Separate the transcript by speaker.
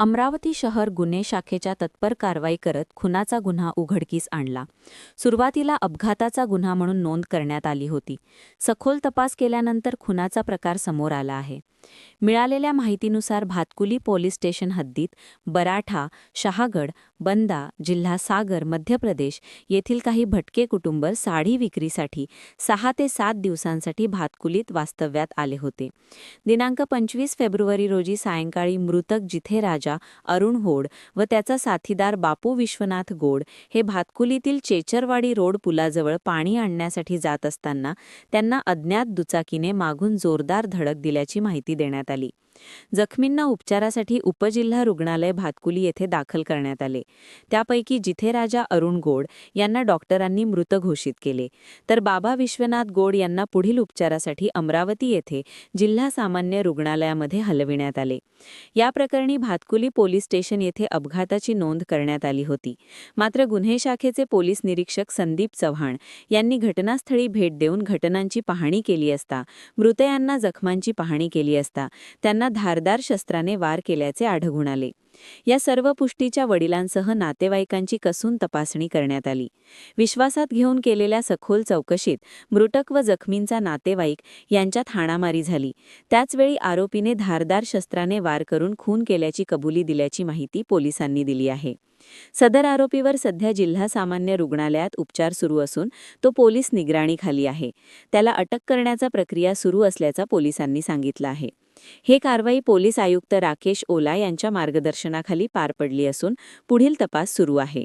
Speaker 1: अमरावती शहर गुन्हे शाखेच्या तत्पर कारवाई करत खुनाचा गुन्हा उघडकीस आणला. सुरुवातीला अपघाताचा गुन्हा म्हणून नोंद करण्यात आली होती. सखोल तपास केल्यानंतर खुनाचा प्रकार समोर आला आहे. मिळालेल्या माहितीनुसार भातकुली पोलीस स्टेशन हद्दीत बराठा, शहागड, बंदा, जिल्हा सागर, मध्य प्रदेश येथील काही भटके कुटुंब साडी विक्रीसाठी 6 ते 7 दिवसांसाठी भातकुलीत वास्तव्यात आले होते. दिनांक 25 फेब्रुवारी रोजी सायंकाळी मृतक जिथे राजा अरुण होड व त्याचा साथीदार बापू विश्वनाथ गोड हे भातकुलीतील चेचरवाडी रोड पुलाजवळ पाणी आणण्यासाठी जात असताना त्यांना अज्ञात दुचाकीने मागून जोरदार धडक दिल्याची माहिती देण्यात आली. जखमींना उपचारासाठी उपजिल्हा रुग्णालय भातकुली येथे दाखल करण्यात आले. त्यापैकी जिथे राजा अरुण गोड यांना डॉक्टरांनी मृत घोषित केले, तर बाबा विश्वनाथ गोड यांना पुढील उपचारासाठी अमरावती येथे जिल्हा सामान्य रुग्णालयामध्ये हलविण्यात आले. या प्रकरणी भातकुली पोलीस स्टेशन येथे अपघाताची नोंद करण्यात आली होती. मात्र गुन्हे शाखेचे पोलीस निरीक्षक संदीप चव्हाण यांनी घटनास्थळी भेट देऊन घटनांची पाहणी केली असता मृतयांना जखमांची पाहणी केली असता त्यांना धारदार शस्त्राने वार केल्याचे आढळून आले. या सर्व पुष्टीच्या वडिलांसह नातेवाईकांची कसून तपासणी करण्यात आली. विश्वासात घेऊन केलेल्या सखोल चौकशीत मृतक व जखमींचा नातेवाईक यांच्यात हाणामारी झाली. त्याचवेळी आरोपीने धारदार शस्त्राने वार करून खून केल्याची कबुली दिल्याची माहिती पोलिसांनी दिली आहे. सदर आरोपीवर सध्या जिल्हा सामान्य रुग्णालयात उपचार सुरू असून तो पोलीस निगराणीखाली आहे. त्याला अटक करण्याचा प्रक्रिया सुरू असल्याचा पोलिसांनी सांगितलं आहे. हे कारवाई पोलीस आयुक्त राकेश ओला यांच्या मार्गदर्शनाखाली पार पडली असून पुढील तपास सुरू आहे.